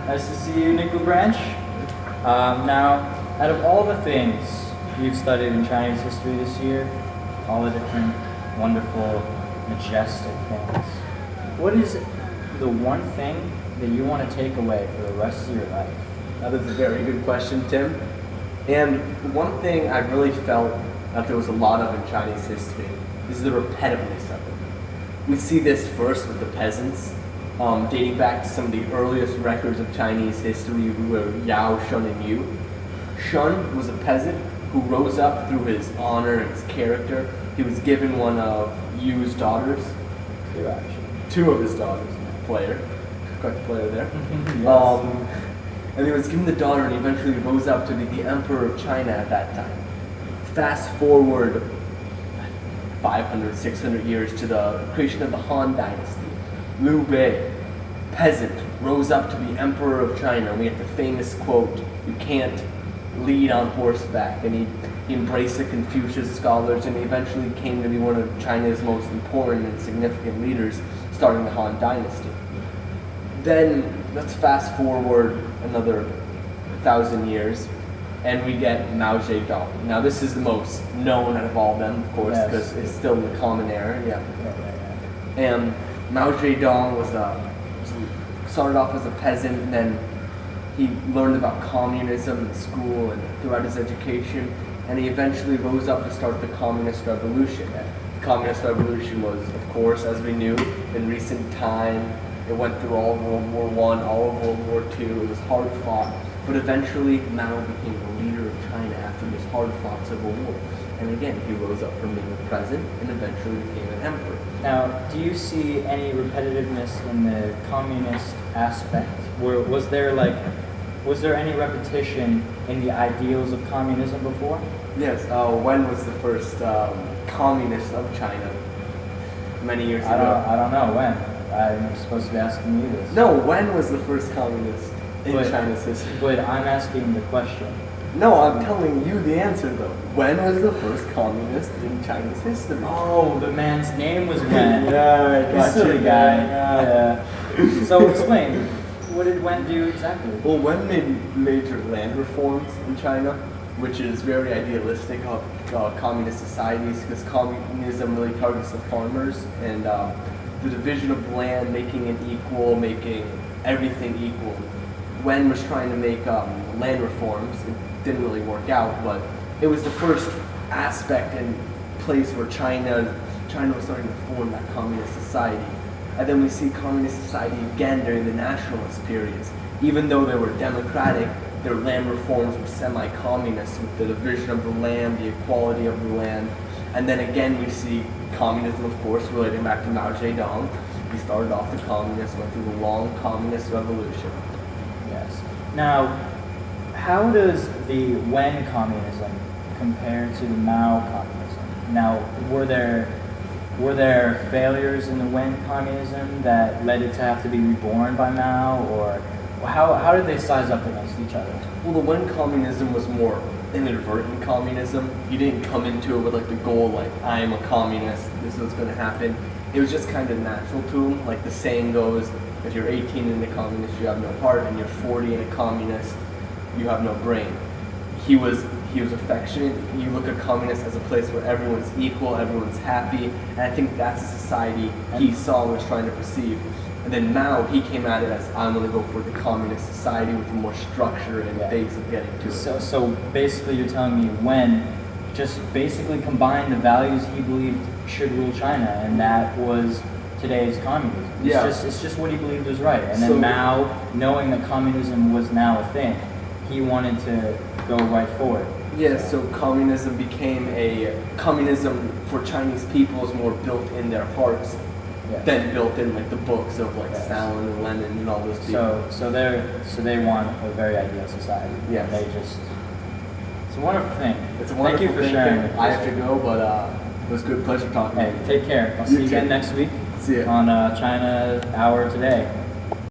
Nice to see you, NIC L branch. Now, out of all the things you've studied in Chinese history this year, all the different wonderful, majestic things, what is the one thing that you want to take away for the rest of your life? That is a very good question, Tim. And one thing I really felt that there was a lot of in Chinese history is the repetitiveness of it. We see this first with the peasants, dating back to some of the earliest records of Chinese history, were Yao, Shun, and Yu. Shun was a peasant who rose up through his honor and his character. He was given one of Yu's daughters. Two, actually. Two of his daughters. Player. Correct player there. Yes. And he was given the daughter and he eventually rose up to be the emperor of China at that time. Fast forward 500, 600 years to the creation of the Han Dynasty. Liu Bei, peasant, rose up to be emperor of China. We have the famous quote, "You can't lead on horseback." And he embraced the Confucius scholars and he eventually came to be one of China's most important and significant leaders, starting the Han Dynasty. Then let's fast forward another 1,000 years and we get Mao Zedong. Now this is the most known out of all of them, of course, because it's still in the common era. Yeah. And Mao Zedong started off as a peasant, and then he learned about communism in school and throughout his education, and he eventually rose up to start the Communist Revolution. The Communist Revolution was, of course, as we knew, in recent time, it went through all of World War I, all of World War II, it was hard fought, but eventually Mao became the leader of China after this hard fought civil war. And again, he rose up from being a president and eventually became an emperor. Now, do you see any repetitiveness in the communist aspect? Was there any repetition in the ideals of communism before? Yes. When was the first communist of China? Many years ago. I don't know when. I'm supposed to be asking you this. No, when was the first communist in China's history? But I'm asking the question. No, I'm telling you the answer though. When was the first communist in Chinese history? Oh, the man's name was Wen. Yeah, I got silly you. guy. Yeah. So explain, what did Wen do exactly? Well, Wen made major land reforms in China, which is very idealistic of communist societies, because communism really targets the farmers and the division of land, making it equal, making everything equal. Wen was trying to make land reforms. It didn't really work out, but it was the first aspect and place where China was starting to form that communist society. And then we see communist society again during the nationalist periods. Even though they were democratic, their land reforms were semi-communist with the division of the land, the equality of the land. And then again we see communism, of course, relating back to Mao Zedong. He started off the communists, went through the long communist revolution. Yes. Now, how does the Wen communism compare to the Mao communism? Now, were there failures in the Wen communism that led it to have to be reborn by Mao, or how did they size up against each other? Well, the Wen communism was more inadvertent communism. You didn't come into it with like the goal, like, I am a communist, this is what's going to happen. It was just kind of natural to him. Like the saying goes, if you're 18 and a communist, you have no heart, and you're 40 and a communist, you have no brain. He was affectionate. You look at communists as a place where everyone's equal, everyone's happy, and I think that's the society he saw and was trying to perceive. And then Mao, he came at it as, I'm going to go for the communist society with more structure and ways of getting to it. So basically you're telling me Wen just basically combined the values he believed should rule China, and that was today's communism. It's just what he believed was right. And then Mao, knowing that communism was now a thing, he wanted to go right for it. Yeah, so communism became communism for Chinese people is more built in their hearts than built in like the books of like Stalin and Lenin and all those people. So they want a very ideal society. Yeah. It's a wonderful thing. It's a wonderful Thank you for sharing. I have to go, but it was a good pleasure talking to you. Take care. I'll see you again next week. See ya. On China Hour Today.